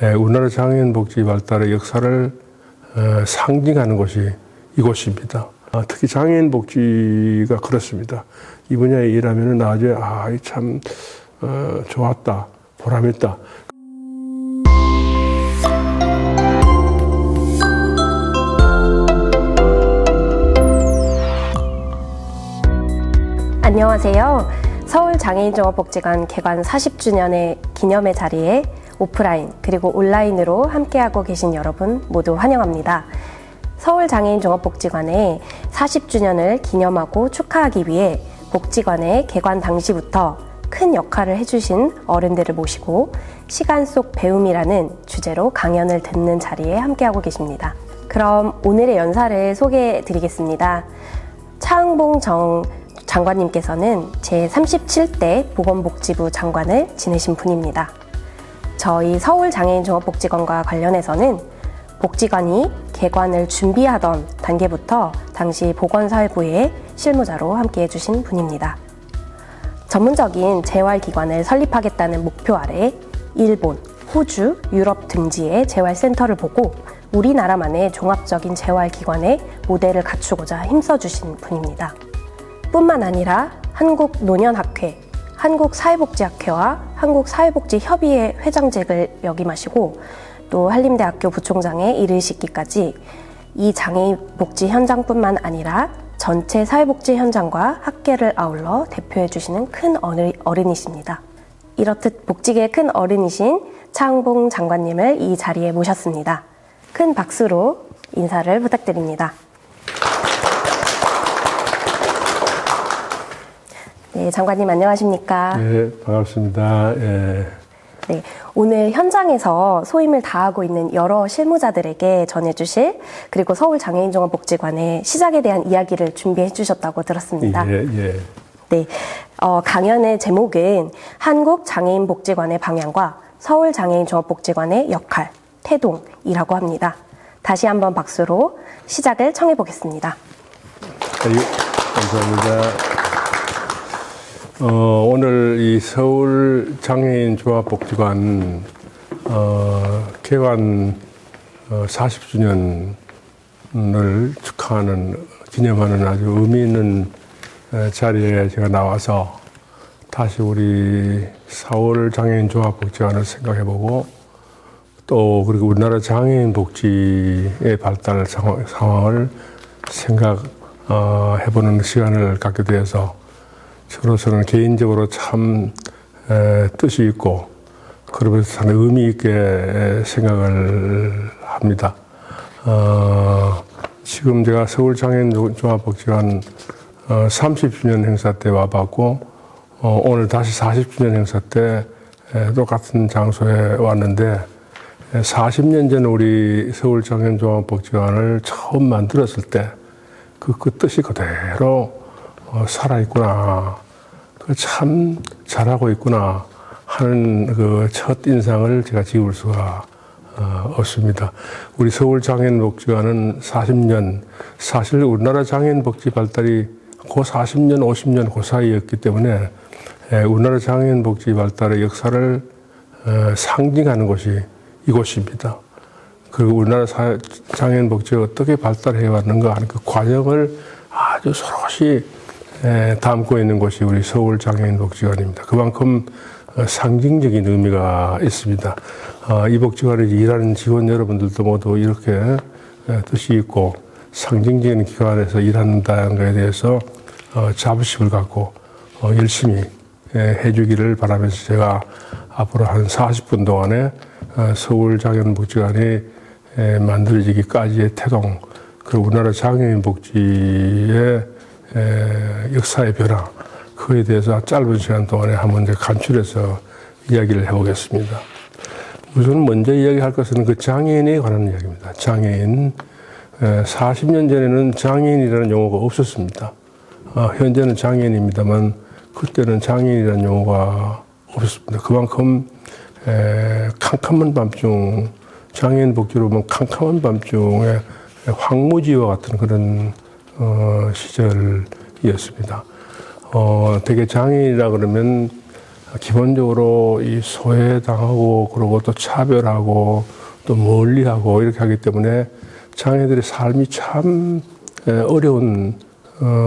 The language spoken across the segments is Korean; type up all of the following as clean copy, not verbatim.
우리나라 장애인 복지 발달의 역사를 상징하는 곳이 이곳입니다. 특히 장애인 복지가 그렇습니다. 이 분야에 일하면 나중에 참 좋았다, 보람있다. 안녕하세요. 서울장애인종합복지관 개관 40주년의 기념의 자리에 오프라인 그리고 온라인으로 함께하고 계신 여러분 모두 환영합니다. 서울장애인종합복지관의 40주년을 기념하고 축하하기 위해 복지관의 개관 당시부터 큰 역할을 해주신 어른들을 모시고 시간 속 배움이라는 주제로 강연을 듣는 자리에 함께하고 계십니다. 그럼 오늘의 연사를 소개해 드리겠습니다. 차흥봉 장관님께서는 제37대 보건복지부 장관을 지내신 분입니다. 저희 서울장애인종합복지관과 관련해서는 복지관이 개관을 준비하던 단계부터 당시 보건사회부의 실무자로 함께해 주신 분입니다. 전문적인 재활기관을 설립하겠다는 목표 아래 일본, 호주, 유럽 등지의 재활센터를 보고 우리나라만의 종합적인 재활기관의 모델을 갖추고자 힘써주신 분입니다. 뿐만 아니라 한국노년학회, 한국사회복지학회와 한국사회복지협의회 회장직을 역임하시고 또 한림대학교 부총장에 이르시기까지 이 장애인 복지 현장뿐만 아니라 전체 사회복지 현장과 학계를 아울러 대표해 주시는 큰 어른이십니다. 이렇듯 복지계의 큰 어른이신 차흥봉 장관님을 이 자리에 모셨습니다. 큰 박수로 인사를 부탁드립니다. 네, 장관님 안녕하십니까? 네, 반갑습니다. 네, 오늘 현장에서 소임을 다하고 있는 여러 실무자들에게 전해주실 그리고 서울장애인종합복지관의 시작에 대한 이야기를 준비해 주셨다고 들었습니다. 네, 강연의 제목은 한국장애인복지관의 방향과 서울장애인종합복지관의 역할, 태동이라고 합니다. 다시 한번 박수로 시작을 청해 보겠습니다. 감사합니다. 오늘 이 서울장애인종합복지관 개관 40주년을 축하하는, 기념하는 아주 의미 있는 자리에 제가 나와서 다시 우리 서울장애인종합복지관을 생각해보고 또 그리고 우리나라 장애인 복지의 발달 상황을 생각해보는 시간을 갖게 되어서 저로서는 개인적으로 참 뜻이 있고 그러면서 참 의미 있게 생각을 합니다. 지금 제가 서울장애인종합복지관 30주년 행사 때 와봤고 오늘 다시 40주년 행사 때 똑같은 장소에 왔는데 40년 전 우리 서울장애인종합복지관을 처음 만들었을 때 그 뜻이 그대로 살아있구나, 참 잘하고 있구나 하는 그 첫 인상을 제가 지울 수가 없습니다. 우리 서울장애인복지관은 40년, 사실 우리나라 장애인 복지 발달이 그 40년, 50년 그 사이였기 때문에 우리나라 장애인 복지 발달의 역사를 상징하는 곳이 이곳입니다. 그리고 우리나라 장애인 복지가 어떻게 발달해 왔는가 하는 그 과정을 아주 소로시 담고 있는 곳이 우리 서울장애인복지관입니다. 그만큼 상징적인 의미가 있습니다. 이 복지관에 일하는 직원 여러분들도 모두 이렇게 뜻이 있고 상징적인 기관에서 일한다는 것에 대해서 자부심을 갖고 열심히 해주기를 바라면서 제가 앞으로 한 40분 동안에 서울장애인복지관이 만들어지기까지의 태동, 그리고 우리나라 장애인 복지의 역사의 변화, 그에 대해서 짧은 시간 동안에 한번 간추려서 이야기를 해보겠습니다. 우선 먼저 이야기할 것은 그 장애인에 관한 이야기입니다. 장애인. 40년 전에는 장애인이라는 용어가 없었습니다. 현재는 장애인입니다만 그때는 장애인이라는 용어가 없었습니다. 그만큼 캄캄한 밤중, 장애인 복지로 보면 캄캄한 밤중에 황무지와 같은 그런 시절이었습니다. 되게 장애인이라 그러면 기본적으로 이 소외당하고 그리고 또 차별하고 또 멀리하고 이렇게 하기 때문에 장애인들의 삶이 참 어려운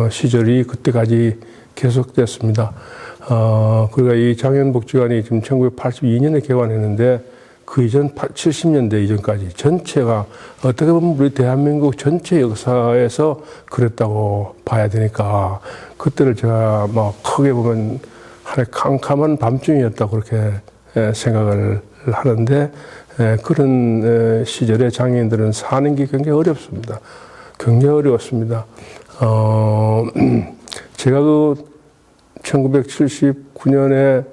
시절이 그때까지 계속됐습니다. 그러니까 이 장애인복지관이 지금 1982년에 개관했는데 그 이전 70년대 이전까지 전체가 어떻게 보면 우리 대한민국 전체 역사에서 그랬다고 봐야 되니까 그때를 제가 뭐 크게 보면 하나의 캄캄한 밤중이었다 그렇게 생각을 하는데 그런 시절에 장애인들은 사는 게 굉장히 어렵습니다. 굉장히 어려웠습니다. 제가 그 1979년에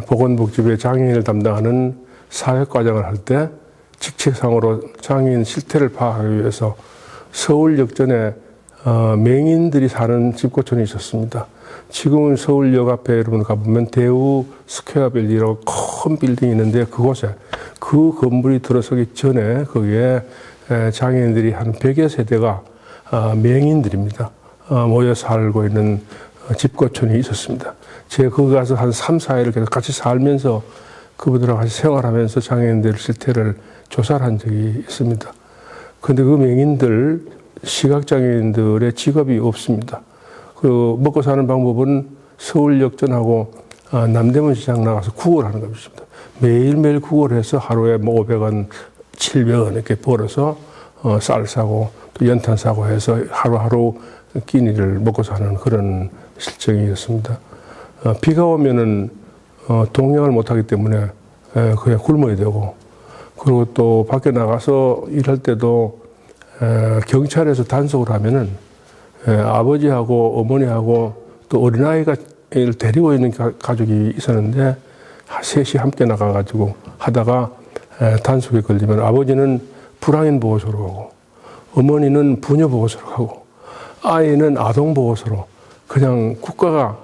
보건복지부의 장애인을 담당하는 사회과장을 할 때 직책상으로 장애인 실태를 파악하기 위해서 서울역전에 맹인들이 사는 집고촌이 있었습니다. 지금은 서울역 앞에 여러분 가보면 대우 스퀘어빌딩이라고 큰 빌딩이 있는데 그곳에 그 건물이 들어서기 전에 거기에 장애인들이 한 100여 세대가 맹인들입니다. 모여 살고 있는 집고촌이 있었습니다. 제가 거기 가서 한 3, 4일을 계속 같이 살면서 그분들하고 같이 생활하면서 장애인들 실태를 조사를 한 적이 있습니다. 그런데 그 맹인들, 시각장애인들의 직업이 없습니다. 그 먹고 사는 방법은 서울역전하고 남대문 시장 나가서 구걸하는 것입니다. 매일매일 구걸해서 하루에 뭐 500원, 700원 이렇게 벌어서 쌀 사고 또 연탄 사고 해서 하루하루 끼니를 먹고 사는 그런 실정이었습니다. 비가 오면은 동행을 못하기 때문에 그냥 굶어야 되고 그리고 또 밖에 나가서 일할 때도 경찰에서 단속을 하면은 아버지하고 어머니하고 또 어린아이가 데리고 있는 가족이 있었는데 셋이 함께 나가가지고 하다가 단속에 걸리면 아버지는 불황인 보호소로 가고 어머니는 부녀 보호소로 가고 아이는 아동 보호소로 그냥 국가가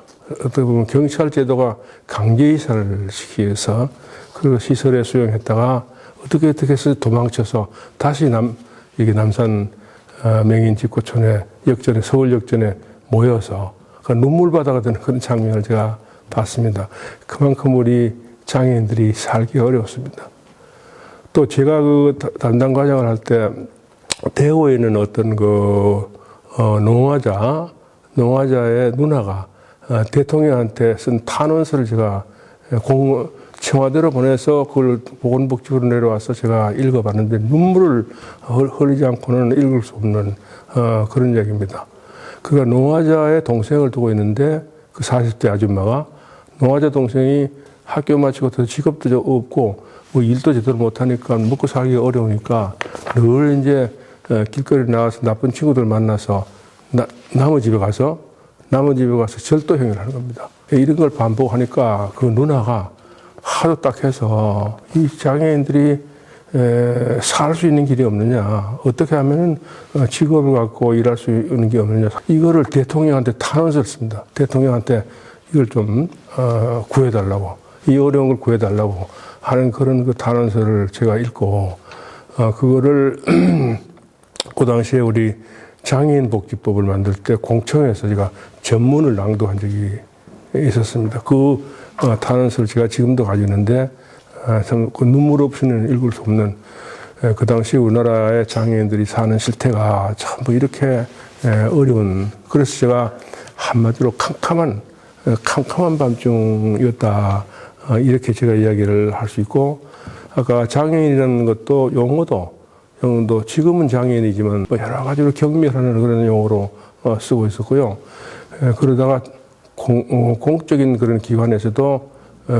어떻게 보면 경찰 제도가 강제 이사를 시키면서 그 시설에 수용했다가 어떻게 해서 도망쳐서 다시 여기 남산 맹인 집고촌에 역전에 서울역전에 모여서 눈물바다가 되는 그런 장면을 제가 봤습니다. 그만큼 우리 장애인들이 살기 어려웠습니다. 또 제가 그 담당 과장을 할 때 대구에 있는 어떤 그 농화자의 누나가 대통령한테 쓴 탄원서를 제가 청와대로 보내서 그걸 보건복지부로 내려와서 제가 읽어봤는데 눈물을 흘리지 않고는 읽을 수 없는 그런 얘기입니다. 그가 농화자의 동생을 두고 있는데 그 40대 아줌마가 농화자 동생이 학교 마치고 더 직업도 없고 뭐 일도 제대로 못하니까 먹고 살기가 어려우니까 늘 이제 길거리 나와서 나쁜 친구들 만나서 남의 집에 가서 절도행위를 하는 겁니다. 이런 걸 반복하니까 그 누나가 하도 딱 해서 이 장애인들이 살 수 있는 길이 없느냐, 어떻게 하면은 직업을 갖고 일할 수 있는 게 없느냐, 이거를 대통령한테 탄원서를 씁니다. 대통령한테 이걸 좀 구해달라고, 이 어려운 걸 구해달라고 하는 그런 그 탄원서를 제가 읽고 그거를 그 당시에 우리 장애인 복지법을 만들 때 공청회에서 제가 전문을 낭독한 적이 있었습니다. 그 탄원서를 제가 지금도 가지고 있는데 참 그 눈물 없이는 읽을 수 없는 그 당시 우리나라의 장애인들이 사는 실태가 전부 이렇게 어려운, 그래서 제가 한마디로 캄캄한 밤중이었다, 이렇게 제가 이야기를 할 수 있고, 아까 장애인이라는 것도 용어도 지금은 장애인이지만 여러 가지로 경멸하는 그런 용어로 쓰고 있었고요. 그러다가 공적인 그런 기관에서도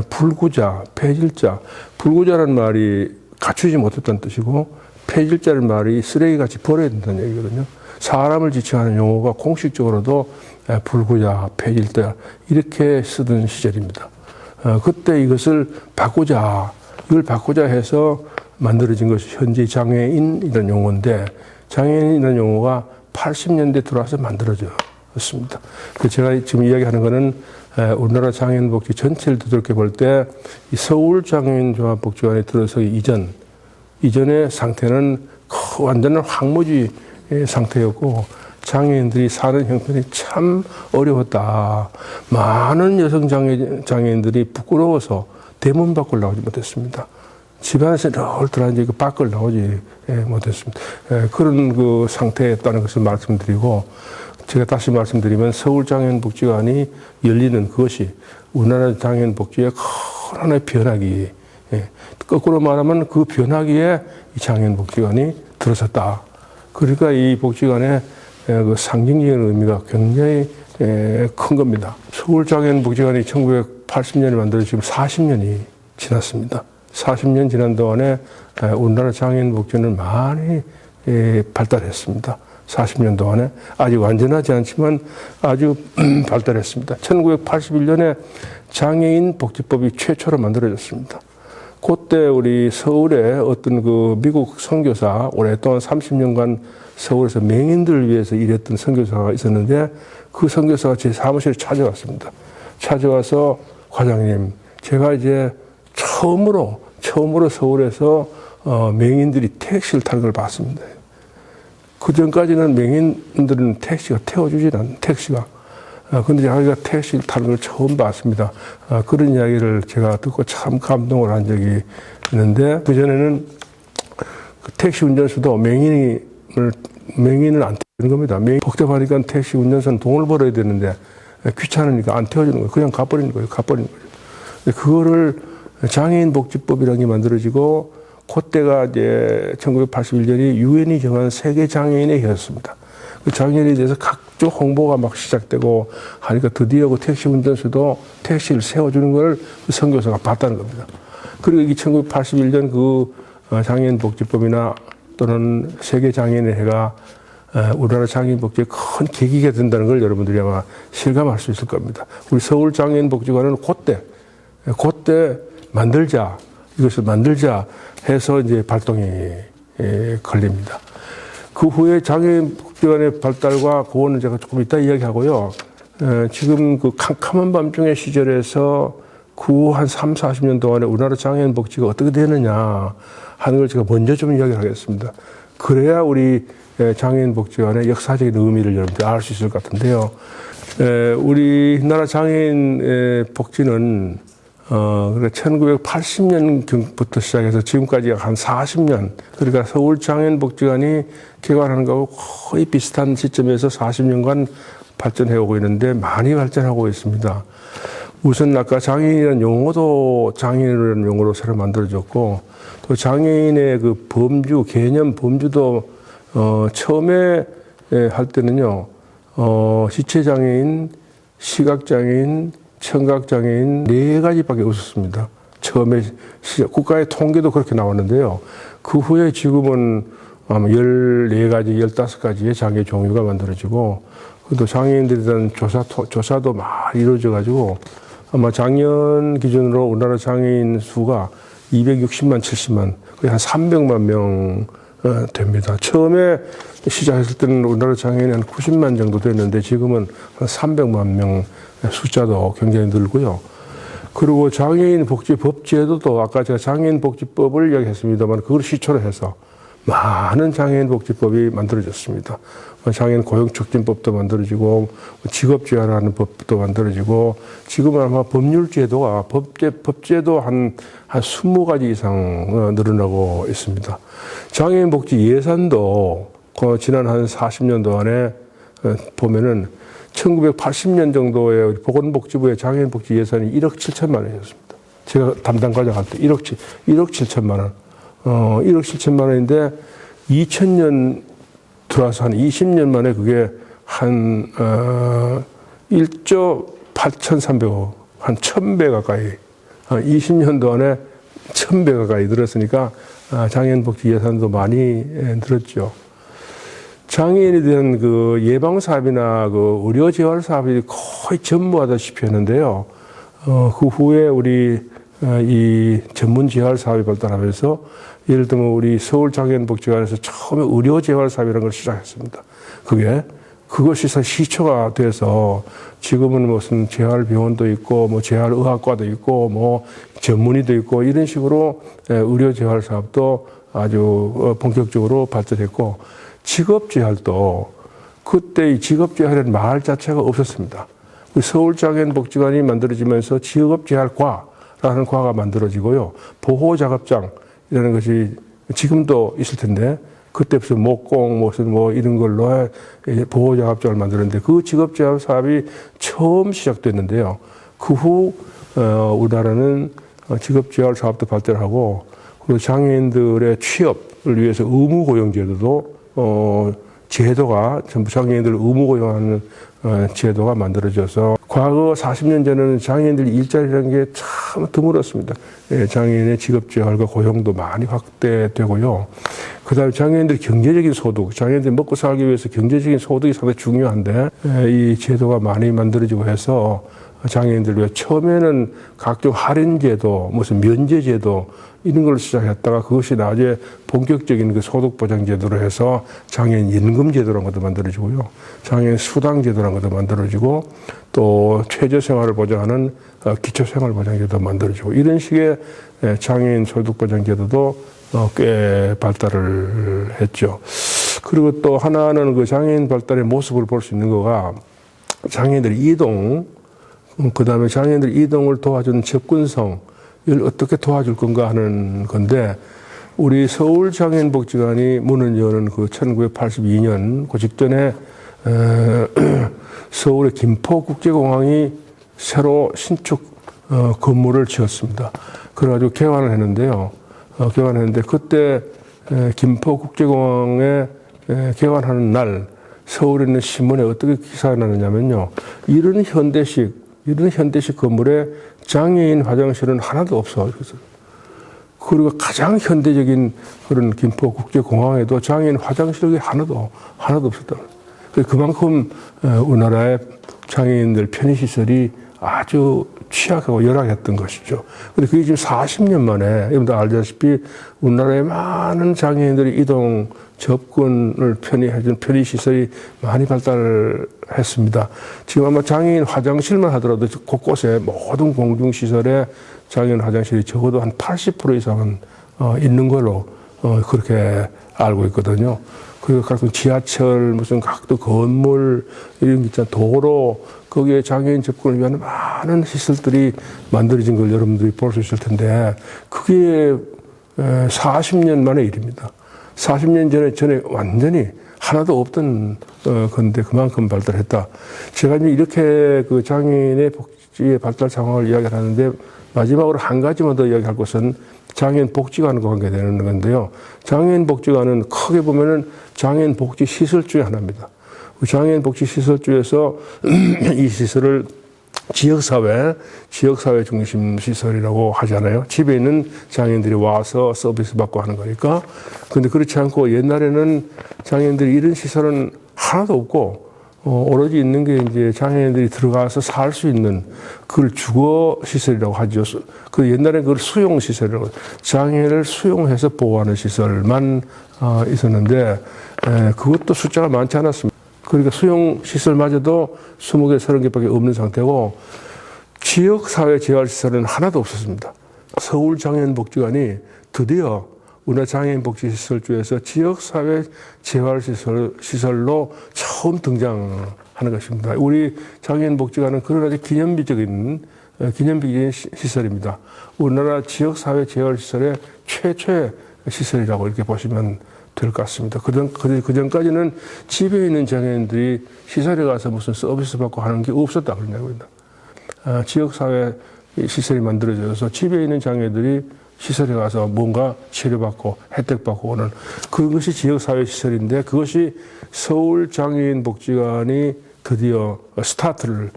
불구자, 폐질자, 불구자라는 말이 갖추지 못했다는 뜻이고 폐질자라는 말이 쓰레기같이 버려야 된다는 얘기거든요. 사람을 지칭하는 용어가 공식적으로도 불구자, 폐질자 이렇게 쓰던 시절입니다. 그때 이걸 바꾸자 해서 만들어진 것이 현재 장애인이라는 용어인데, 장애인이라는 용어가 80년대 들어와서 만들어졌습니다. 제가 지금 이야기하는 거는 우리나라 장애인 복지 전체를 두들겨 볼 때 이 서울 장애인 종합복지관에 들어서기 이전의 상태는 완전한 황무지 상태였고, 장애인들이 사는 형편이 참 어려웠다. 많은 여성 장애인들이 부끄러워서 대문 밖을 나오지 못했습니다. 집안에서 늘 들어앉아 그 밖을 나오지 못했습니다. 그런 그 상태였다는 것을 말씀드리고, 제가 다시 말씀드리면 서울장애인복지관이 열리는 그것이 우리나라 장애인복지의 큰 하나의 변화기, 거꾸로 말하면 그 변화기에 이 장애인복지관이 들어섰다. 그러니까 이 복지관의 그 상징적인 의미가 굉장히 큰 겁니다. 서울장애인복지관이 1980년에 만들어져 지금 40년이 지났습니다. 40년 지난 동안에 우리나라 장애인복지는 많이 발달했습니다. 40년 동안에 아직 완전하지 않지만 아주 발달했습니다. 1981년에 장애인복지법이 최초로 만들어졌습니다. 그때 우리 서울에 어떤 그 미국 선교사, 오랫동안 30년간 서울에서 맹인들을 위해서 일했던 선교사가 있었는데, 그 선교사가 제 사무실에 찾아왔습니다. 찾아와서, 과장님, 제가 이제 처음으로 서울에서 맹인들이 택시를 타는 걸 봤습니다. 그 전까지는 맹인들은 택시가 태워주지 않는 택시가. 근데 자기가 택시를 타는 걸 처음 봤습니다. 그런 이야기를 제가 듣고 참 감동을 한 적이 있는데, 그전에는 그 택시 운전수도 맹인을 안 태우는 겁니다. 복잡하니까 택시 운전수는 돈을 벌어야 되는데 귀찮으니까 안 태워주는 거예요. 그냥 가버리는 거예요. 근데 그거를 장애인복지법이라는 게 만들어지고, 그때가 이제 1981년이 유엔이 정한 세계 장애인의 해였습니다. 그 장애인에 대해서 각종 홍보가 막 시작되고 하니까 드디어 그 택시 운전수도 택시를 세워주는 걸 그 선교사가 봤다는 겁니다. 그리고 이 1981년 그 장애인복지법이나 또는 세계 장애인의 해가 우리나라 장애인복지에 큰 계기가 된다는 걸 여러분들이 아마 실감할 수 있을 겁니다. 우리 서울장애인복지관은 그때 이것을 만들자 해서 이제 발동이 걸립니다. 그 후에 장애인복지관의 발달과 그거는 제가 조금 이따 이야기하고요. 지금 그 캄캄한 밤중의 시절에서 그 한 3, 40년 동안에 우리나라 장애인복지가 어떻게 되느냐 하는 걸 제가 먼저 좀 이야기를 하겠습니다. 그래야 우리 장애인복지관의 역사적인 의미를 여러분들이 알 수 있을 것 같은데요. 우리나라 장애인 복지는 그러니까 1980년부터 시작해서 지금까지 한 40년, 그러니까 서울장애인복지관이 개관하는 거하고 거의 비슷한 시점에서 40년간 발전해 오고 있는데, 많이 발전하고 있습니다. 우선 아까 장애인이라는 용어도 장애인이라는 용어로 새로 만들어졌고, 또 장애인의 그 범주, 개념 범주도 처음에 할 때는요, 지체장애인, 시각장애인, 청각장애인 4가지밖에 없었습니다. 처음에 국가의 통계도 그렇게 나왔는데요. 그 후에 지금은 아마 14가지, 15가지의 장애 종류가 만들어지고, 또 장애인들에 대한 조사도 많이 이루어져가지고, 아마 작년 기준으로 우리나라 장애인 수가 260만, 70만, 거의 한 300만 명 됩니다. 처음에 시작했을 때는 우리나라 장애인이 한 90만 정도 됐는데, 지금은 한 300만 명 숫자도 굉장히 늘고요. 그리고 장애인 복지법 제도도 아까 제가 장애인 복지법을 이야기했습니다만, 그걸 시초로 해서 많은 장애인 복지법이 만들어졌습니다. 장애인 고용촉진법도 만들어지고, 직업재활하는 법도 만들어지고, 지금은 아마 법률 제도가 법제도 한 20가지 이상 늘어나고 있습니다. 장애인 복지 예산도 지난 한 40년 동안에 보면은 1980년 정도에 우리 보건복지부의 장애인복지 예산이 1억 7천만 원이었습니다. 제가 담당 과장할 때 1억 7천만 원. 1억 7천만 원인데 2000년 들어와서 한 20년 만에 그게 한 1조 8,300억, 한 1,000배 가까이, 20년 동안에 1,000배 가까이 늘었으니까 장애인복지 예산도 많이 늘었죠. 장애인에 대한 그 예방사업이나 그 의료재활 사업이 거의 전무하다시피 했는데요. 그 후에 우리 이 전문재활 사업이 발달하면서, 예를 들면 우리 서울장애인복지관에서 처음에 의료재활 사업이라는 걸 시작했습니다. 그것이 시초가 돼서 지금은 무슨 재활병원도 있고, 뭐 재활의학과도 있고, 뭐 전문의도 있고, 이런 식으로 의료재활 사업도 아주 본격적으로 발전했고, 직업재활도 그때 이 직업재활이라는 말 자체가 없었습니다. 서울장애인복지관이 만들어지면서 직업재활과라는 과가 만들어지고요. 보호작업장이라는 것이 지금도 있을 텐데 그때부터 목공 무슨 뭐 이런 걸로 보호작업장을 만들었는데 그 직업재활 사업이 처음 시작됐는데요. 그 후 우리나라는 직업재활 사업도 발달하고 그리고 장애인들의 취업을 위해서 의무고용제도도 제도가 전부 장애인들을 의무고용하는 제도가 만들어져서 과거 40년 전에는 장애인들 일자리라는 게 참 드물었습니다. 장애인의 직업재활과 고용도 많이 확대되고요. 그다음에 장애인들 경제적인 소득, 장애인들이 먹고 살기 위해서 경제적인 소득이 상당히 중요한데 이 제도가 많이 만들어지고 해서 장애인들 위해 처음에는 각종 할인제도, 무슨 면제제도 이런 걸 시작했다가 그것이 나중에 본격적인 그 소득보장제도로 해서 장애인 연금제도라는 것도 만들어지고요. 장애인 수당제도라는 것도 만들어지고 또 최저생활을 보장하는 기초생활보장제도 만들어지고 이런 식의 장애인 소득보장제도도 꽤 발달을 했죠. 그리고 또 하나는 그 장애인 발달의 모습을 볼 수 있는 거가 장애인들의 이동, 그 다음에 장애인들 이동을 도와주는 접근성, 이걸 어떻게 도와줄 건가 하는 건데, 우리 서울장애인복지관이 문을 여는 그 1982년, 그 직전에, 서울의 김포국제공항이 새로 신축, 건물을 지었습니다. 그래가지고 개관을 했는데요. 개관했는데, 그때, 김포국제공항에 개관하는 날, 서울에 있는 신문에 어떻게 기사가 나느냐면요. 이런 현대식 건물에 장애인 화장실은 하나도 없어. 그리고 가장 현대적인 그런 김포국제공항에도 장애인 화장실이 하나도 없었다. 그만큼 우리나라의 장애인들 편의시설이 아주 취약하고 열악했던 것이죠. 근데 그게 지금 40년 만에, 여러분들 알다시피 우리나라에 많은 장애인들이 이동, 접근을 편의해준 편의시설이 많이 발달했습니다. 지금 아마 장애인 화장실만 하더라도 곳곳에 모든 공중시설에 장애인 화장실이 적어도 한 80% 이상은 있는 걸로 그렇게 알고 있거든요. 그리고 각종 지하철, 무슨 각도 건물, 이런 게 있잖아요. 도로, 거기에 장애인 접근을 위한 많은 시설들이 만들어진 걸 여러분들이 볼 수 있을 텐데, 그게 40년 만의 일입니다. 40년 전에 완전히 하나도 없던 건데 그만큼 발달했다. 제가 이렇게 그 장애인의 복지의 발달 상황을 이야기를 하는데 마지막으로 한 가지만 더 이야기할 것은 장애인 복지관과 관계되는 건데요. 장애인 복지관은 크게 보면은 장애인 복지 시설주의 하나입니다. 장애인 복지 시설주에서 이 시설을 지역사회 중심 시설이라고 하잖아요. 집에 있는 장애인들이 와서 서비스 받고 하는 거니까. 근데 그렇지 않고 옛날에는 장애인들이 이런 시설은 하나도 없고, 오로지 있는 게 이제 장애인들이 들어가서 살 수 있는 그걸 주거시설이라고 하죠. 그 옛날에 그걸 수용시설이라고, 장애인을 수용해서 보호하는 시설만 있었는데, 그것도 숫자가 많지 않았습니다. 그러니까 수용시설마저도 20개, 30개밖에 없는 상태고 지역사회 재활시설은 하나도 없었습니다. 서울장애인복지관이 드디어 우리나라 장애인복지시설주에서 지역사회 재활시설로 처음 등장하는 것입니다. 우리 장애인복지관은 그런 아주 기념비적인 시설입니다. 우리나라 지역사회 재활시설의 최초의 시설이라고 이렇게 보시면 될 것 같습니다. 그 전까지는 집에 있는 장애인들이 시설에 가서 무슨 서비스 받고 하는 게 없었다 그러냐고요. 지역사회 시설이 만들어져서 집에 있는 장애인들이 시설에 가서 뭔가 치료받고 혜택받고 오는 그것이 지역사회 시설인데 그것이 서울장애인복지관이 드디어 스타트를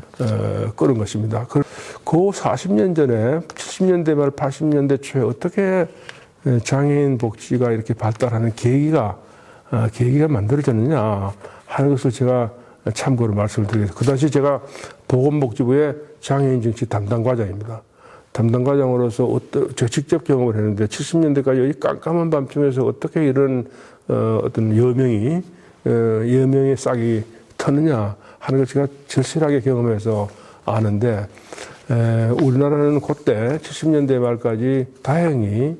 끌은 것입니다. 그 40년 전에 70년대 말 80년대 초에 어떻게 장애인 복지가 이렇게 발달하는 계기가 만들어졌느냐 하는 것을 제가 참고로 말씀을 드리겠습니다. 그 당시 제가 보건복지부의 장애인 정치 담당과장입니다. 담당과장으로서 제가 직접 경험을 했는데 70년대까지 이 깜깜한 밤중에서 어떻게 이런 어떤 여명의 싹이 터느냐 하는 걸 제가 절실하게 경험해서 아는데 우리나라는 그때 70년대 말까지 다행히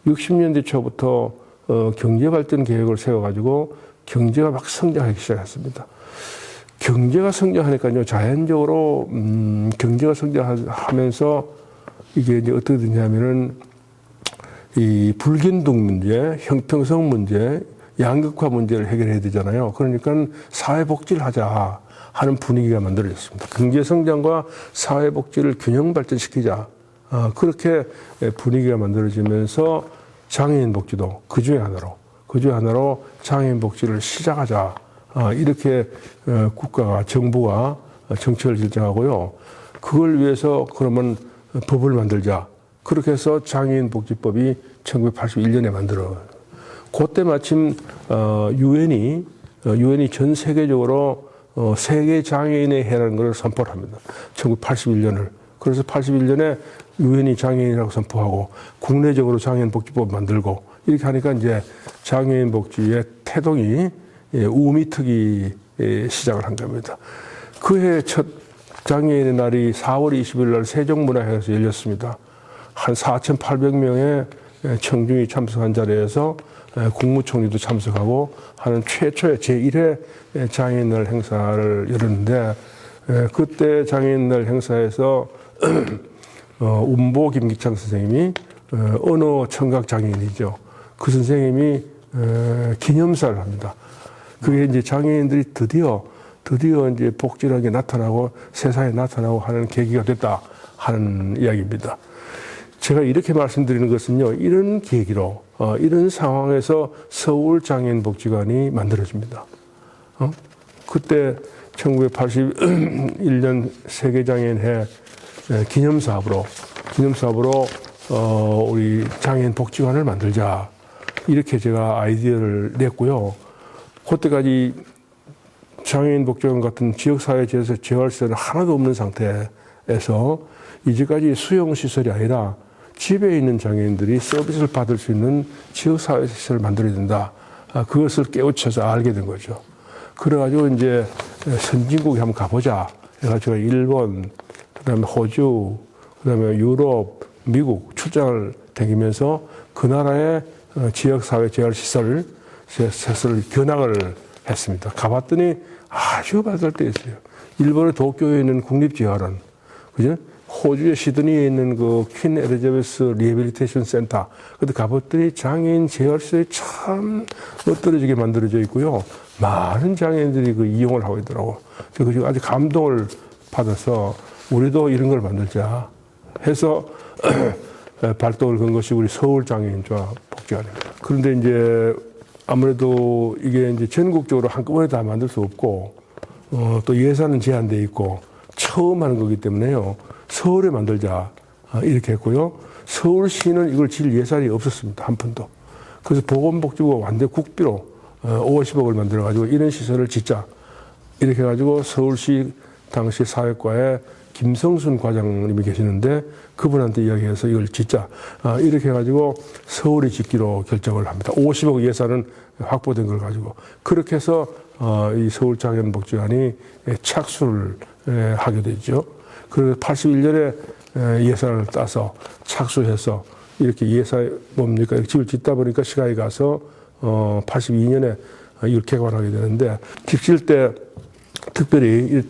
60년대 초부터 경제발전 계획을 세워가지고 경제가 막 성장하기 시작했습니다. 경제가 성장하니까요, 자연적으로 경제가 성장하면서 이게 이제 어떻게 되냐면은 이 불균등 문제, 형평성 문제, 양극화 문제를 해결해야 되잖아요. 그러니까 사회복지를 하자 하는 분위기가 만들어졌습니다. 경제 성장과 사회복지를 균형 발전시키자. 그렇게 분위기가 만들어지면서 장애인 복지도 그 중에 하나로 장애인 복지를 시작하자. 이렇게 국가가, 정부가 정책을 결정하고요. 그걸 위해서 그러면 법을 만들자. 그렇게 해서 장애인 복지법이 1981년에 만들어요. 그때 마침 유엔이 전 세계적으로 세계 장애인의 해라는 걸 선포를 합니다. 1981년을. 그래서 81년에 유엔이 장애인이라고 선포하고 국내적으로 장애인 복지법 만들고 이렇게 하니까 이제 장애인 복지의 태동이 우미특이 시작을 한 겁니다. 그해 첫 장애인의 날이 4월 20일 날 세종문화회관에서 열렸습니다. 한 4,800명의 청중이 참석한 자리에서 국무총리도 참석하고 하는 최초의 제1회 장애인날 행사를 열었는데, 그때 장애인날 행사에서 운보 김기창 선생님이 언어 청각 장애인이죠. 그 선생님이 기념사를 합니다. 그게 이제 장애인들이 드디어 이제 복지라는 게 나타나고 세상에 나타나고 하는 계기가 됐다 하는 이야기입니다. 제가 이렇게 말씀드리는 것은요, 이런 계기로, 이런 상황에서 서울장애인복지관이 만들어집니다. 그때 1981년 세계장애인회 기념사업으로 우리 장애인복지관을 만들자. 이렇게 제가 아이디어를 냈고요. 그때까지 장애인복지관 같은 지역사회에서 재활시설은 하나도 없는 상태에서 이제까지 수용시설이 아니라 집에 있는 장애인들이 서비스를 받을 수 있는 지역사회시설을 만들어야 된다. 그것을 깨우쳐서 알게 된 거죠. 그래가지고 이제 선진국에 한번 가보자. 해가지고 일본, 그 다음에 호주, 그 다음에 유럽, 미국 출장을 다니면서 그 나라의 지역사회 재활시설을 견학을 했습니다. 가봤더니 아주 발달되어 있어요. 일본의 도쿄에 있는 국립재활원, 그죠? 호주의 시드니에 있는 그 퀸 엘리자베스 리해빌리테이션 센터. 그때 가봤더니 장애인 재활시설이 참 멋들어지게 만들어져 있고요. 많은 장애인들이 그 이용을 하고 있더라고. 그래서 아주 감동을 받아서 우리도 이런 걸 만들자 해서 발동을 건 것이 우리 서울장애인복지관입니다. 그런데 이제 아무래도 이게 이제 전국적으로 한꺼번에 다 만들 수 없고, 또 예산은 제한되어 있고, 처음 하는 거기 때문에요. 서울에 만들자. 이렇게 했고요. 서울시는 이걸 질 예산이 없었습니다. 한 푼도. 그래서 보건복지부가 완전 국비로 50억을 만들어가지고 이런 시설을 짓자. 이렇게 해가지고 서울시 당시 사회과에 김성순 과장님이 계시는데 그분한테 이야기해서 이걸 짓자. 이렇게 해가지고 서울이 짓기로 결정을 합니다. 50억 예산은 확보된 걸 가지고. 그렇게 해서 이 서울장애인복지관이 착수를 하게 되죠. 그래서 81년에 예산을 따서 착수해서 이렇게 뭡니까? 집을 짓다 보니까 시간이 가서 82년에 이걸 개관하게 되는데, 집 질 때 특별히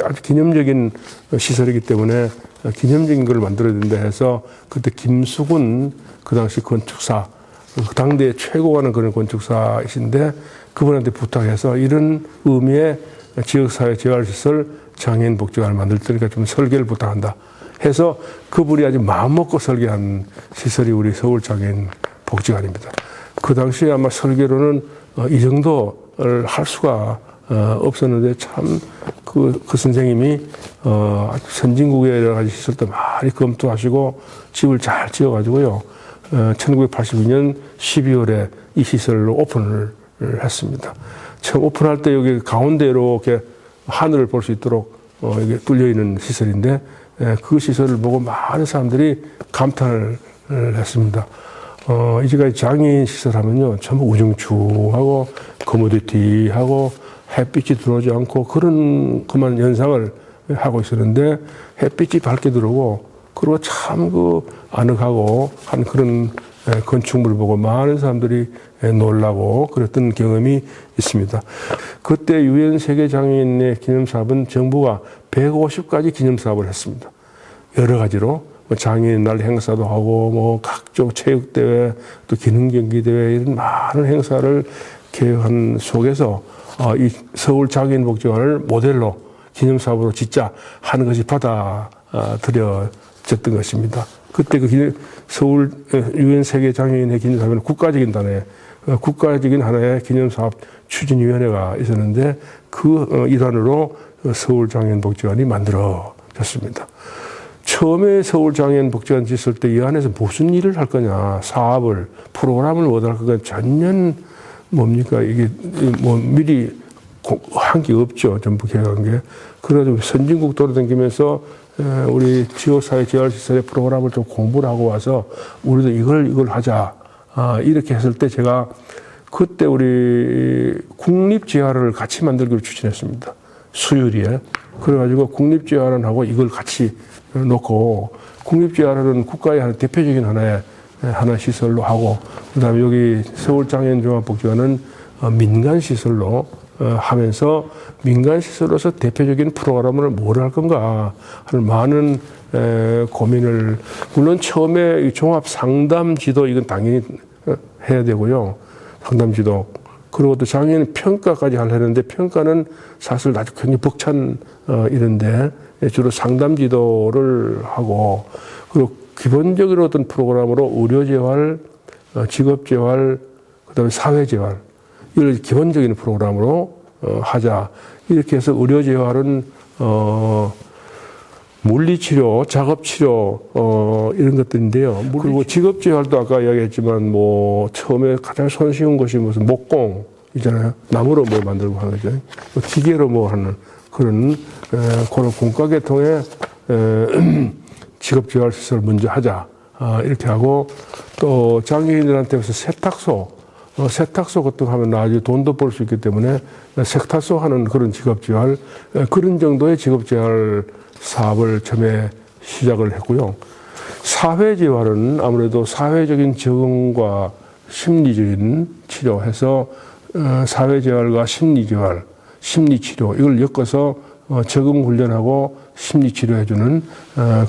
아주 기념적인 시설이기 때문에 기념적인 걸 만들어야 된다 해서 그때 김수근 그 당시 건축사, 당대 최고 가는 그런 건축사이신데 그분한테 부탁해서 이런 의미의 지역사회 재활시설 장애인복지관을 만들 테니까 좀 설계를 부탁한다 해서 그분이 아주 마음먹고 설계한 시설이 우리 서울장애인복지관입니다. 그 당시에 아마 설계로는 이 정도를 할 수가 없었는데 참 그 선생님이 아주 선진국의 여러 가지 시설도 많이 검토하시고 집을 잘 지어가지고요. 1982년 12월에 이 시설로 오픈을 했습니다. 처음 오픈할 때 여기 가운데 이렇게 하늘을 볼 수 있도록 이게 뚫려 있는 시설인데 그 시설을 보고 많은 사람들이 감탄을 했습니다. 이제까지 장애인 시설 하면요, 전부 우중충하고 커머디티하고 햇빛이 들어오지 않고 그만 연상을 하고 있었는데 햇빛이 밝게 들어오고 그리고 참 아늑하고 한 그런 건축물을 보고 많은 사람들이 놀라고 그랬던 경험이 있습니다. 그때 유엔 세계장애인의 기념사업은 정부가 150가지 기념사업을 했습니다. 여러 가지로 장애인 날 행사도 하고 뭐 각종 체육대회 또 기능경기대회 이런 많은 행사를 계획한 속에서 이 서울 장애인복지관을 모델로 기념사업으로 짓자 하는 것이 받아들여졌던 것입니다. 그때 그 서울 유엔 세계 장애인의 기념사업은 국가적인 하나의 기념사업 추진위원회가 있었는데 그 일환으로 서울 장애인복지관이 만들어졌습니다. 처음에 서울 장애인복지관 짓을 때 이 안에서 무슨 일을 할 거냐, 사업을, 프로그램을 어떻게 할 거냐 전혀 뭡니까 이게 뭐 미리 한 게 없죠. 전부 계획한 게. 그래가지고 선진국 돌아다니면서 우리 지역사회 재활시설의 프로그램을 좀 공부를 하고 와서 우리도 이걸 하자. 이렇게 했을 때 제가 그때 우리 국립재활원을 같이 만들기로 추진했습니다. 수유리에. 그래가지고 국립재활원하고 이걸 같이 놓고 국립재활원은 국가의 하나 대표적인 하나 시설로 하고 그다음에 여기 서울장애인종합복지관은 민간시설로 하면서 민간시설로서 대표적인 프로그램을 뭘 할 건가 하는 많은 고민을 물론 처음에 종합상담지도 이건 당연히 해야 되고요. 상담지도 그리고 또 장애인 평가까지 하려는데 평가는 사실 아주 굉장히 벅찬 이런데 주로 상담지도를 하고 그리고 기본적으로 어떤 프로그램으로 의료재활, 직업재활, 그다음에 사회재활 이걸 기본적인 프로그램으로 하자. 이렇게 해서 의료재활은 물리치료, 작업치료 이런 것들인데요. 그리고 직업재활도 아까 이야기했지만 뭐 처음에 가장 손쉬운 것이 무슨 목공 있잖아요. 나무로 뭐 만들고 하는 거죠. 기계로 뭐 하는 그런 그런 공과계통의 직업재활시설을 먼저 하자. 이렇게 하고 또 장애인들한테 세탁소 같은 거 하면 나중에 돈도 벌 수 있기 때문에 세탁소 하는 그런 직업재활, 그런 정도의 직업재활 사업을 처음에 시작을 했고요. 사회재활은 아무래도 사회적인 적응과 심리적인 치료해서 사회재활과 심리재활, 심리치료 이걸 엮어서 적응 훈련하고 심리치료해주는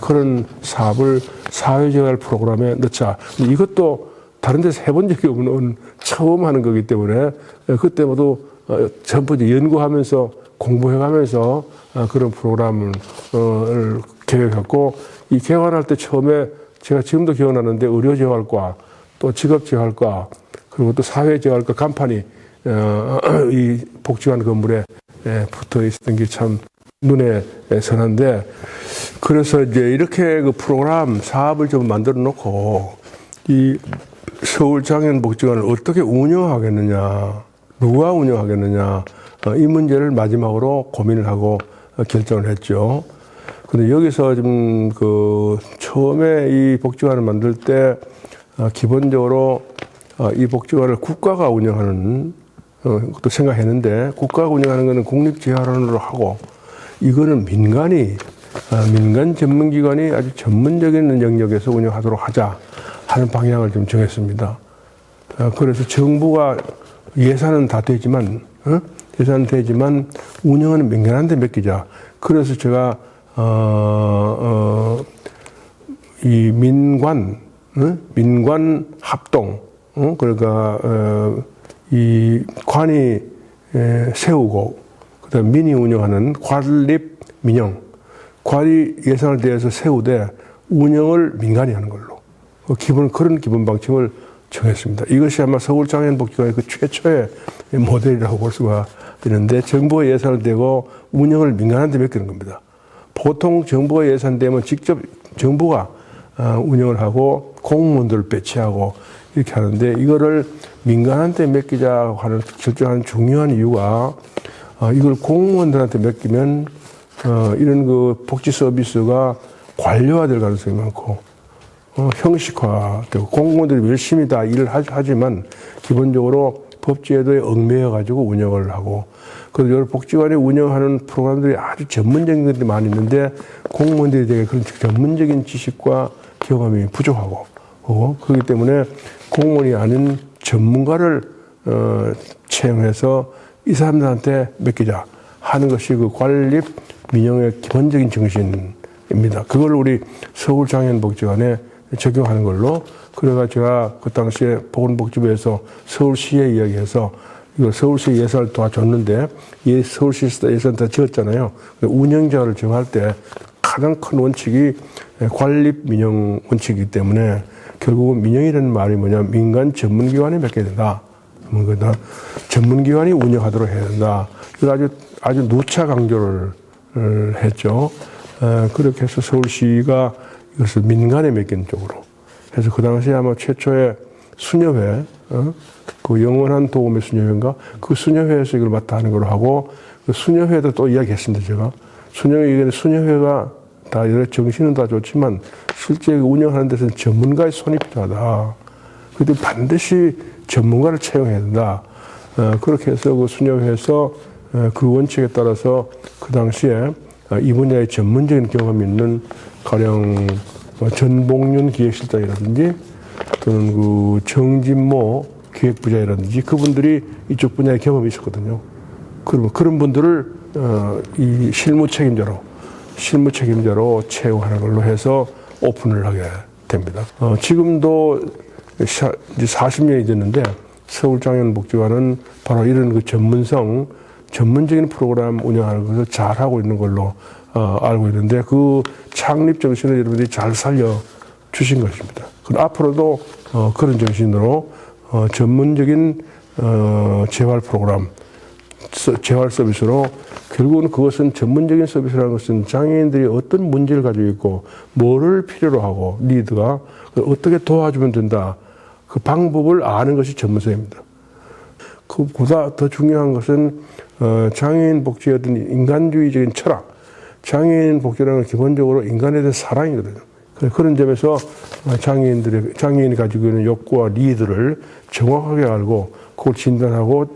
그런 사업을 사회재활 프로그램에 넣자. 이것도 다른 데서 해본 적이 없는 처음 하는 거기 때문에 그때 모두 전부 연구하면서 공부해가면서 그런 프로그램을 계획했고 이 개관할 때 처음에 제가 지금도 기억나는데 의료재활과 또 직업재활과 그리고 또 사회재활과 간판이 이 복지관 건물에 붙어 있었던 게 참 눈에 선한데 그래서 이제 이렇게 그 프로그램 사업을 좀 만들어 놓고 이 서울장애인복지관을 어떻게 운영하겠느냐, 누가 운영하겠느냐 이 문제를 마지막으로 고민을 하고 결정을 했죠. 근데 여기서 좀 그 처음에 이 복지관을 만들 때 기본적으로 이 복지관을 국가가 운영하는 것도 생각했는데 국가가 운영하는 것은 국립재활원으로 하고 이거는 민간 전문기관이 아주 전문적인 영역에서 운영하도록 하자 하는 방향을 좀 정했습니다. 그래서 정부가 예산은 다 되지만 운영은 민간한테 맡기자. 그래서 제가 이 민관 합동 그러니까 이 관이 세우고 그다음 민이 운영하는 관립 민영 관이 예산을 대해서 세우되 운영을 민간이 하는 걸로 그런 기본 방침을 정했습니다. 이것이 아마 서울장애인복지관의 그 최초의 모델이라고 볼 수가 있는데 정부가 예산을 대고 운영을 민간한테 맡기는 겁니다. 보통 정부가 예산되면 직접 정부가 운영을 하고 공무원들을 배치하고 이렇게 하는데 이거를 민간한테 맡기자 하는 결정하는 중요한 이유가 이걸 공무원들한테 맡기면 이런 그 복지 서비스가 관료화될 가능성이 많고 형식화되고 공무원들이 열심히 다 일을 하지만 기본적으로 법제도에 얽매여 가지고 운영을 하고 그리고 여러 복지관이 운영하는 프로그램들이 아주 전문적인 것들이 많이 있는데 공무원들이 되게 그런 전문적인 지식과 경험이 부족하고 그렇기 때문에 공무원이 아닌 전문가를 채용해서 이 사람들한테 맡기자 하는 것이 그 관립 민영의 기본적인 정신입니다. 그걸 우리 서울장애인복지관에 적용하는 걸로, 그래가 제가 그 당시에 보건복지부에서 서울시에 이야기해서 이걸 서울시 예산을 도와줬는데, 서울시 예산 다 지었잖아요. 운영자를 정할 때 가장 큰 원칙이 관립 민영 원칙이기 때문에 결국은 민영이라는 말이 뭐냐면 민간 전문기관에 맡겨야 된다. 전문기관이 운영하도록 해야 된다. 그래서 아주 누차 강조를 했죠. 그렇게 해서 서울시가 이것을 민간에 맡긴 쪽으로. 그래서 그 당시에 아마 최초의 수녀회, 그 영원한 도움의 수녀회인가? 그 수녀회에서 이걸 맡아 하는 걸로 하고, 그 수녀회도 또 이야기했습니다, 제가. 수녀회가 다 여러 정신은 다 좋지만 실제 운영하는 데서는 전문가의 손이 필요하다. 그때 반드시 전문가를 채용해야 된다. 그렇게 해서 그 수녀회에서 그 원칙에 따라서 그 당시에 이 분야의 전문적인 경험이 있는 가령 전봉윤 기획실장이라든지 또는 그 정진모 기획부장이라든지 그분들이 이쪽 분야의 경험이 있었거든요. 그러면 그런 분들을 이 실무 책임자로 채용하는 걸로 해서 오픈을 하게 됩니다. 지금도 이제 40년이 됐는데 서울장애인복지관은 바로 이런 그 전문적인 프로그램 운영하는 것을 잘 하고 있는 걸로 알고 있는데, 그 창립 정신을 여러분들이 잘 살려 주신 것입니다. 그럼 앞으로도 그런 정신으로 전문적인 재활 프로그램, 재활 서비스로, 결국은 그것은 전문적인 서비스라는 것은 장애인들이 어떤 문제를 가지고 있고 뭐를 필요로 하고 니드가 어떻게 도와주면 된다, 그 방법을 아는 것이 전문성입니다. 그보다 더 중요한 것은 장애인 복지의 어떤 인간주의적인 철학, 장애인 복지라는 건 기본적으로 인간에 대한 사랑이거든요. 그런 점에서 장애인이 가지고 있는 욕구와 니드를 정확하게 알고 그걸 진단하고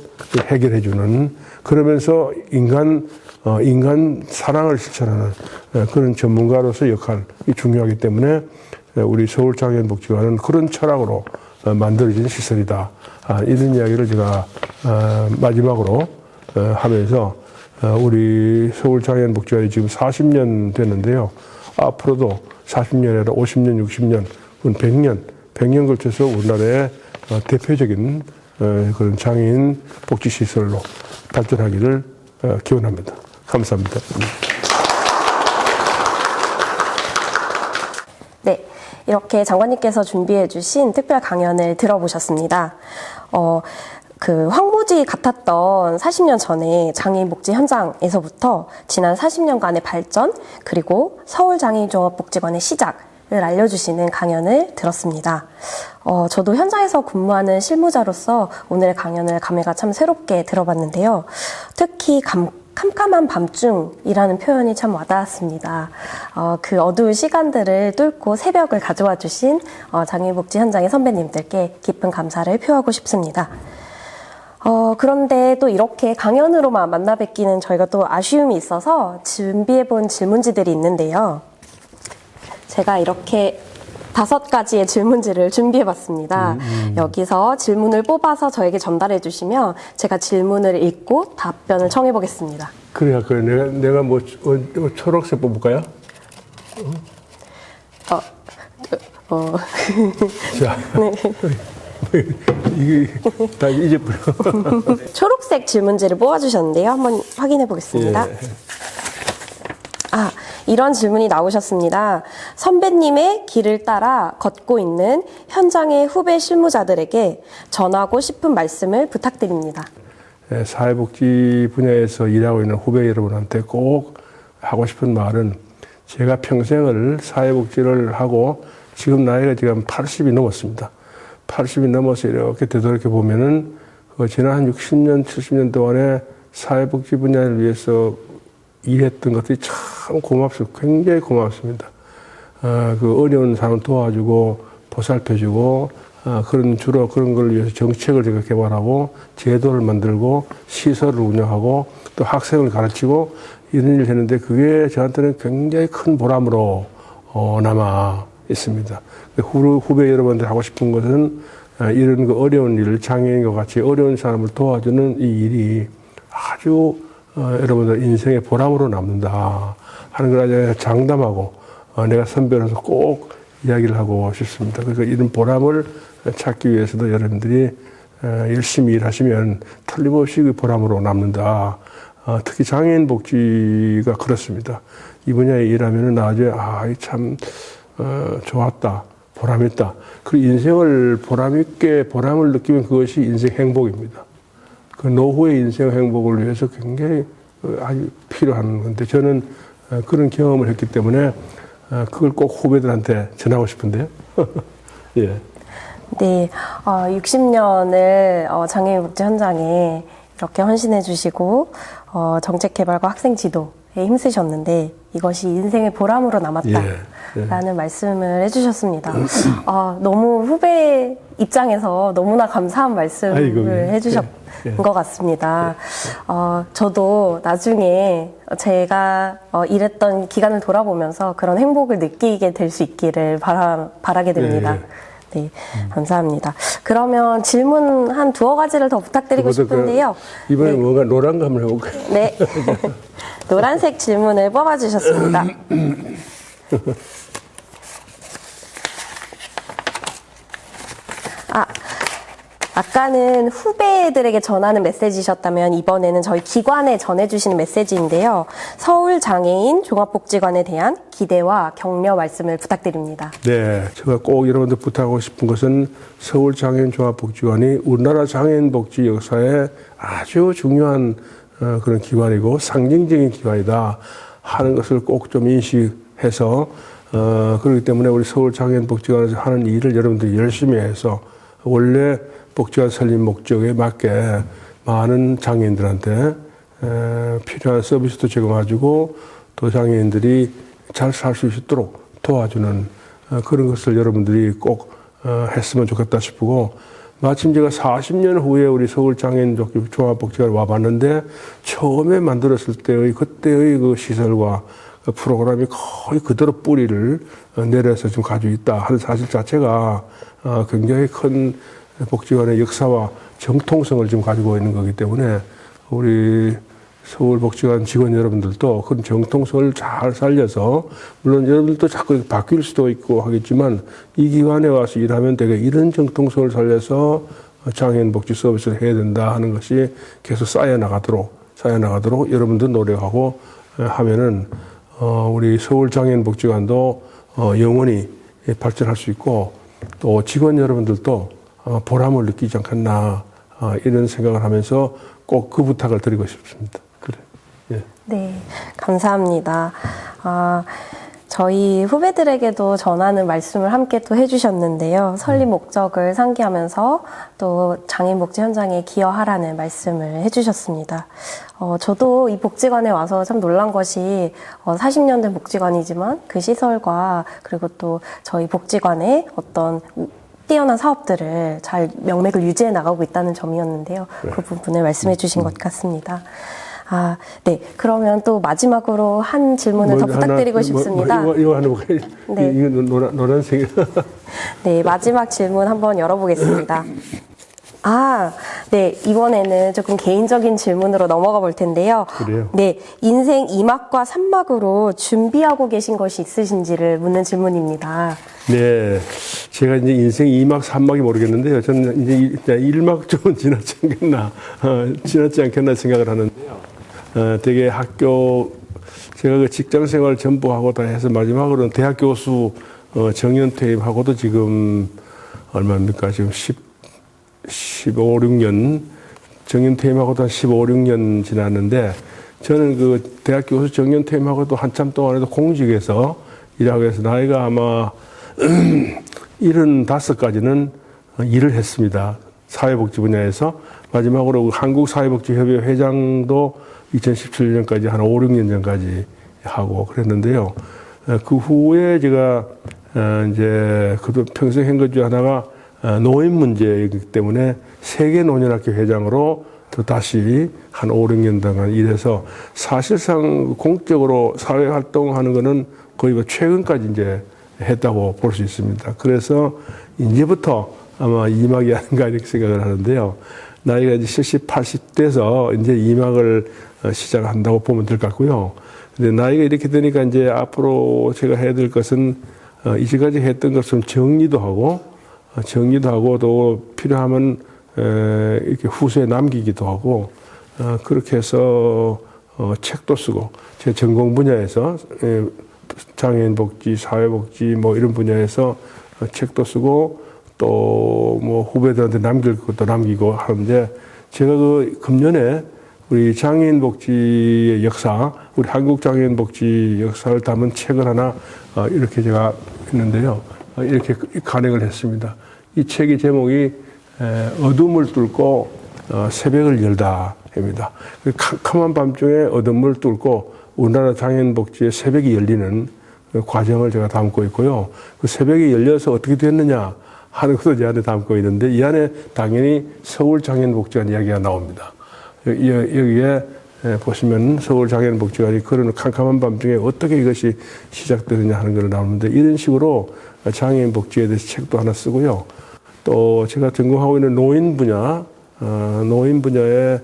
해결해주는, 그러면서 인간 사랑을 실천하는 그런 전문가로서 역할이 중요하기 때문에 우리 서울장애인복지관은 그런 철학으로 만들어진 시설이다. 이런 이야기를 제가 마지막으로 하면서 우리 서울장애인복지관이 지금 40년 됐는데요. 앞으로도 40년이 아니라 50년, 60년, 100년 걸쳐서 우리나라의 대표적인 그런 장애인 복지시설로 발전하기를 기원합니다. 감사합니다. 네, 이렇게 장관님께서 준비해 주신 특별 강연을 들어보셨습니다. 그 황무지 같았던 40년 전에 장애인 복지 현장에서부터 지난 40년간의 발전, 그리고 서울장애인종합복지관의 시작을 알려주시는 강연을 들었습니다. 저도 현장에서 근무하는 실무자로서 오늘의 강연을 감회가 참 새롭게 들어봤는데요. 특히 캄캄한 밤중이라는 표현이 참 와닿았습니다. 그 어두운 시간들을 뚫고 새벽을 가져와 주신 장애인복지 현장의 선배님들께 깊은 감사를 표하고 싶습니다. 그런데 또 이렇게 강연으로만 만나 뵙기는 저희가 또 아쉬움이 있어서 준비해본 질문지들이 있는데요. 제가 이렇게 5가지의 질문지를 준비해봤습니다. 여기서 질문을 뽑아서 저에게 전달해 주시면 제가 질문을 읽고 답변을 청해보겠습니다. 그래. 내가 뭐 초록색 뽑을까요? 자, 네. 이게 다 잊어버려. 초록색 질문지를 뽑아주셨는데요. 한번 확인해 보겠습니다. 예. 이런 질문이 나오셨습니다. 선배님의 길을 따라 걷고 있는 현장의 후배 실무자들에게 전하고 싶은 말씀을 부탁드립니다. 사회복지 분야에서 일하고 있는 후배 여러분한테 꼭 하고 싶은 말은, 제가 평생을 사회복지를 하고 지금 나이가 지금 80이 넘었습니다. 80이 넘어서 이렇게 되돌이켜 보면은 지난 한 60년, 70년 동안에 사회복지 분야를 위해서 일했던 것들이 참 고맙습니다. 굉장히 고맙습니다. 그 어려운 사람 도와주고 보살펴주고, 주로 그런 걸 위해서 정책을 제가 개발하고 제도를 만들고 시설을 운영하고 또 학생을 가르치고 이런 일을 했는데, 그게 저한테는 굉장히 큰 보람으로 남아 있습니다. 후배 여러분들 하고 싶은 것은 이런 그 어려운 일, 장애인과 같이 어려운 사람을 도와주는 이 일이 아주 여러분들 인생의 보람으로 남는다 하는 걸 아주 장담하고 내가 선배로서 꼭 이야기를 하고 싶습니다. 그래서 이런 보람을 찾기 위해서도 여러분들이 열심히 일하시면 틀림없이 그 보람으로 남는다. 특히 장애인 복지가 그렇습니다. 이 분야에 일하면 나중에 참 좋았다, 보람있다. 그리고 인생을 보람있게 보람을 느끼면 그것이 인생 행복입니다. 그 노후의 인생 행복을 위해서 굉장히 아주 필요한 건데 저는 그런 경험을 했기 때문에 그걸 꼭 후배들한테 전하고 싶은데요. 예. 네, 60년을 장애인 복지 현장에 이렇게 헌신해 주시고 정책 개발과 학생 지도에 힘쓰셨는데 이것이 인생의 보람으로 남았다라는 말씀을 해주셨습니다. 너무 후배 입장에서 너무나 감사한 말씀을 해주셨던 것 같습니다. 저도 나중에 제가 일했던 기간을 돌아보면서 그런 행복을 느끼게 될 수 있기를 바라게 됩니다. 네, 감사합니다. 그러면 질문 한 두어 가지를 더 부탁드리고 싶은데요. 이번에 뭔가 노란 거 한번 해볼까요? 네. 노란색 질문을 뽑아주셨습니다. 아까는 후배들에게 전하는 메시지셨다면 이번에는 저희 기관에 전해주시는 메시지인데요. 서울장애인 종합복지관에 대한 기대와 격려 말씀을 부탁드립니다. 네, 제가 꼭 여러분들 부탁하고 싶은 것은 서울장애인 종합복지관이 우리나라 장애인 복지 역사에 아주 중요한 그런 기관이고 상징적인 기관이다 하는 것을 꼭 좀 인식해서 그렇기 때문에 우리 서울장애인복지관에서 하는 일을 여러분들이 열심히 해서 원래 복지관 설립 목적에 맞게 많은 장애인들한테 필요한 서비스도 제공해주고 또 장애인들이 잘 살 수 있도록 도와주는 그런 것을 여러분들이 꼭 했으면 좋겠다 싶고 마침 제가 40년 후에 우리 서울장애인 종합복지관에 와봤는데 처음에 만들었을 때의 그때의 그 시설과 그 프로그램이 거의 그대로 뿌리를 내려서 좀 가지고 있다 하는 사실 자체가 굉장히 큰 복지관의 역사와 정통성을 지금 가지고 있는 거기 때문에 우리 서울복지관 직원 여러분들도 그런 정통성을 잘 살려서 물론 여러분들도 자꾸 바뀔 수도 있고 하겠지만 이 기관에 와서 일하면 되게 이런 정통성을 살려서 장애인 복지 서비스를 해야 된다 하는 것이 계속 쌓여나가도록 여러분들 노력하고 하면은 우리 서울장애인복지관도 영원히 발전할 수 있고 또 직원 여러분들도 보람을 느끼지 않겠나 이런 생각을 하면서 꼭 그 부탁을 드리고 싶습니다. 그래. 예. 네, 감사합니다. 저희 후배들에게도 전하는 말씀을 함께 또 해주셨는데요. 설립 목적을 상기하면서 또 장애인 복지 현장에 기여하라는 말씀을 해주셨습니다. 저도 이 복지관에 와서 참 놀란 것이 40년 된 복지관이지만 그 시설과 그리고 또 저희 복지관의 어떤 뛰어난 사업들을 잘 명맥을 유지해 나가고 있다는 점이었는데요. 그 부분을 말씀해 주신 것 같습니다. 네. 그러면 또 마지막으로 한 질문을 더 부탁드리고 싶습니다. 이거 하나 볼까요? 네. 이거 노란색. 네. 마지막 질문 한번 열어보겠습니다. 네. 이번에는 조금 개인적인 질문으로 넘어가 볼 텐데요. 그래요? 네. 인생 2막과 3막으로 준비하고 계신 것이 있으신지를 묻는 질문입니다. 네. 제가 이제 인생 2막, 3막이 모르겠는데요. 저는 이제 1막 쪽은 지났지 않겠나 생각을 하는데요. 되게 제가 그 직장 생활 전부 하고 다 해서 마지막으로는 대학 교수 정년 퇴임하고도 지금 얼마입니까? 지금 15, 16년 정년 퇴임하고도 한 15, 16년 지났는데 저는 그 대학 교수 정년 퇴임하고도 한참 동안에도 공직에서 일하고 해서 나이가 아마 75까지는 일을 했습니다. 사회복지 분야에서. 마지막으로 한국사회복지협의회 회장도 2017년까지 한 5, 6년 전까지 하고 그랬는데요. 그 후에 제가 이제 그도 평생 한 것 중 하나가 노인 문제이기 때문에 세계노년학회 회장으로 또 다시 한 5, 6년 동안 일해서 사실상 공적으로 사회활동하는 거는 거의 최근까지 이제 했다고 볼 수 있습니다. 그래서 이제부터 아마 2막이 아닌가 이렇게 생각을 하는데요. 나이가 이제 70, 80대에서 이제 2막을 시작한다고 보면 될 것 같고요. 근데 나이가 이렇게 되니까 이제 앞으로 제가 해야 될 것은 이제까지 했던 것은 정리도 하고 또 필요하면 이렇게 후세에 남기기도 하고 그렇게 해서 책도 쓰고 제 전공 분야에서 장애인 복지, 사회복지 뭐 이런 분야에서 책도 쓰고 또 뭐 후배들한테 남길 것도 남기고 하는데 제가 그 금년에 우리 장애인 복지의 역사, 우리 한국 장애인 복지 역사를 담은 책을 하나 이렇게 제가 했는데요. 이렇게 간행을 했습니다. 이 책의 제목이 어둠을 뚫고 새벽을 열다입니다. 캄캄한 밤중에 어둠을 뚫고 우리나라 장애인 복지의 새벽이 열리는 그 과정을 제가 담고 있고요. 그 새벽이 열려서 어떻게 됐느냐 하는 것도 제 안에 담고 있는데 이 안에 당연히 서울 장애인 복지관 이야기가 나옵니다. 여기에 보시면 서울 장애인 복지관이 그런 캄캄한 밤중에 어떻게 이것이 시작되느냐 하는 걸 나오는데 이런 식으로 장애인 복지에 대해서 책도 하나 쓰고요. 또 제가 전공하고 있는 노인 분야에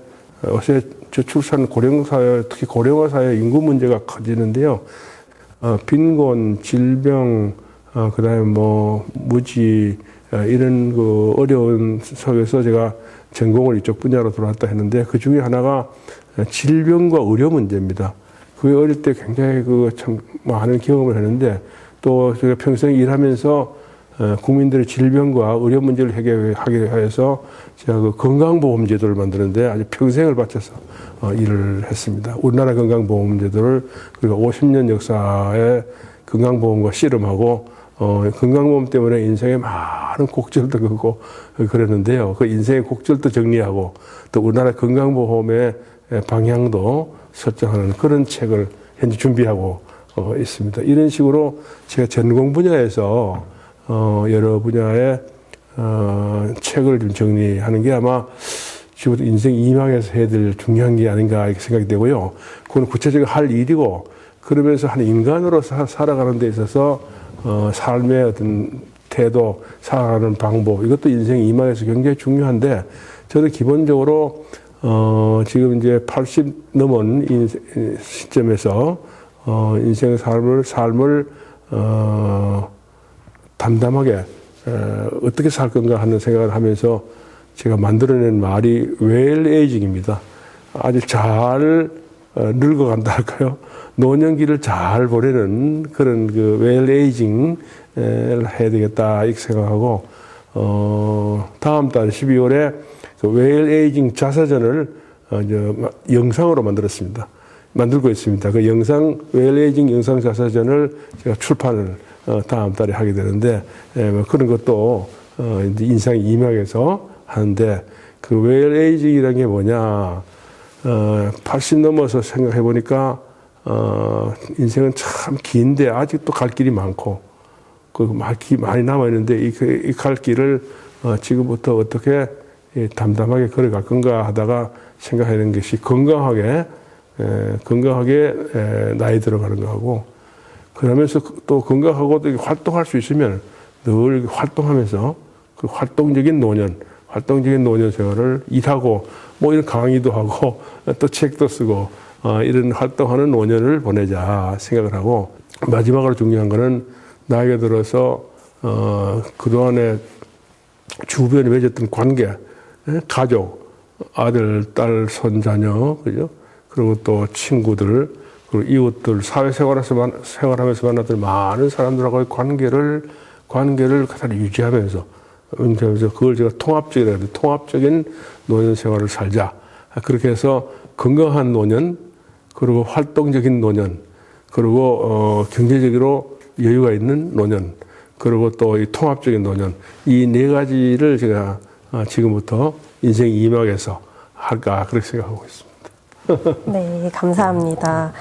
요새 저출산 고령사회, 특히 고령화 사회 인구 문제가 커지는데요. 빈곤, 질병, 그다음에 뭐 무지 이런 그 어려운 속에서 제가 전공을 이쪽 분야로 들어왔다 했는데 그 중에 하나가 질병과 의료 문제입니다. 그게 어릴 때 굉장히 그 참 많은 경험을 했는데 또 제가 평생 일하면서 국민들의 질병과 의료 문제를 해결하기 위해서 제가 그 건강보험제도를 만드는데 아주 평생을 바쳐서 일을 했습니다. 우리나라 건강보험제도를 그리고 50년 역사의 건강보험과 씨름하고 건강보험 때문에 인생에 많은 곡절도 긋고 그랬는데요. 그 인생의 곡절도 정리하고 또 우리나라 건강보험의 방향도 설정하는 그런 책을 현재 준비하고 있습니다. 이런 식으로 제가 전공 분야에서 여러 분야의 책을 좀 정리하는 게 아마 지금부터 인생 2막에서 해야 될 중요한 게 아닌가 이렇게 생각이 되고요. 그건 구체적으로 할 일이고 그러면서 한 인간으로 살아가는 데 있어서 삶의 어떤 태도, 살아가는 방법 이것도 인생 2막에서 굉장히 중요한데 저는 기본적으로 지금 이제 80 넘은 시점에서 인생의 삶을 담담하게 어떻게 살 건가 하는 생각을 하면서 제가 만들어낸 말이 웰에이징입니다. 아주 잘 늙어간다 할까요? 노년기를 잘 보내는 그런 그 웰에이징을 해야 되겠다 이렇게 생각하고 다음 달 12월에 그 웰에이징 자서전을 이제 영상으로 만들고 있습니다. 그 웰에이징 영상 자서전을 제가 출판을 다음 달에 하게 되는데 그런 것도 이제 인생 2막에서 하는데 그 웰에이징이라는 게 뭐냐 80 넘어서 생각해 보니까 인생은 참 긴데 아직도 갈 길이 많고 그 많이 남아 있는데 이 갈 길을 지금부터 어떻게 담담하게 걸어갈 건가 하다가 생각하는 것이 건강하게 나이 들어가는 거하고 그러면서 또 건강하고 또 활동할 수 있으면 늘 활동하면서 그 활동적인 노년 생활을 일하고 뭐 이런 강의도 하고 또 책도 쓰고 이런 활동하는 노년을 보내자 생각을 하고 마지막으로 중요한 거는 나이가 들어서 그동안에 주변에 맺었던 관계, 가족, 아들, 딸, 손, 자녀, 그죠? 그리고 또 친구들, 그리고 이웃들, 생활하면서 만났던 많은 사람들하고의 관계를 그대로 유지하면서 그걸 제가 통합적인 노년 생활을 살자. 그렇게 해서 건강한 노년, 그리고 활동적인 노년, 그리고 경제적으로 여유가 있는 노년, 그리고 또 이 통합적인 노년, 이 네 가지를 제가 지금부터 인생 2막에서 할까 그렇게 생각하고 있습니다. 네, 감사합니다.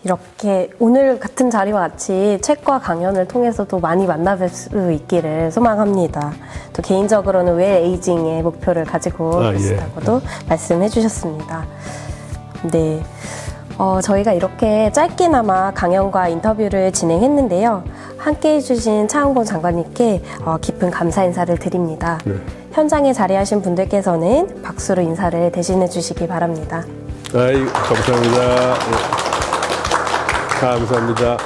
이렇게 오늘 같은 자리와 같이 책과 강연을 통해서도 많이 만나뵐 수 있기를 소망합니다. 또 개인적으로는 웰에이징의 목표를 가지고 계시다고도 말씀해 주셨습니다. 네. 저희가 이렇게 짧게나마 강연과 인터뷰를 진행했는데요. 함께 해주신 차은봉 장관님께 깊은 감사 인사를 드립니다. 네. 현장에 자리하신 분들께서는 박수로 인사를 대신해 주시기 바랍니다. 감사합니다. 감사합니다.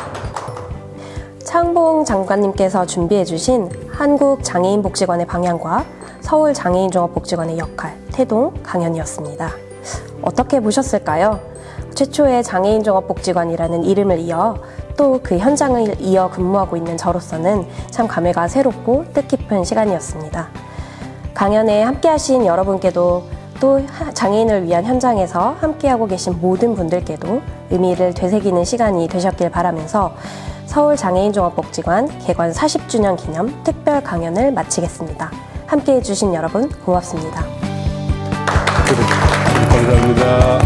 차은봉 장관님께서 준비해 주신 한국장애인복지관의 방향과 서울장애인종합복지관의 역할, 태동 강연이었습니다. 어떻게 보셨을까요? 최초의 장애인종합복지관이라는 이름을 이어 또 그 현장을 이어 근무하고 있는 저로서는 참 감회가 새롭고 뜻깊은 시간이었습니다. 강연에 함께하신 여러분께도 또 장애인을 위한 현장에서 함께하고 계신 모든 분들께도 의미를 되새기는 시간이 되셨길 바라면서 서울장애인종합복지관 개관 40주년 기념 특별 강연을 마치겠습니다. 함께해 주신 여러분 고맙습니다. 감사합니다.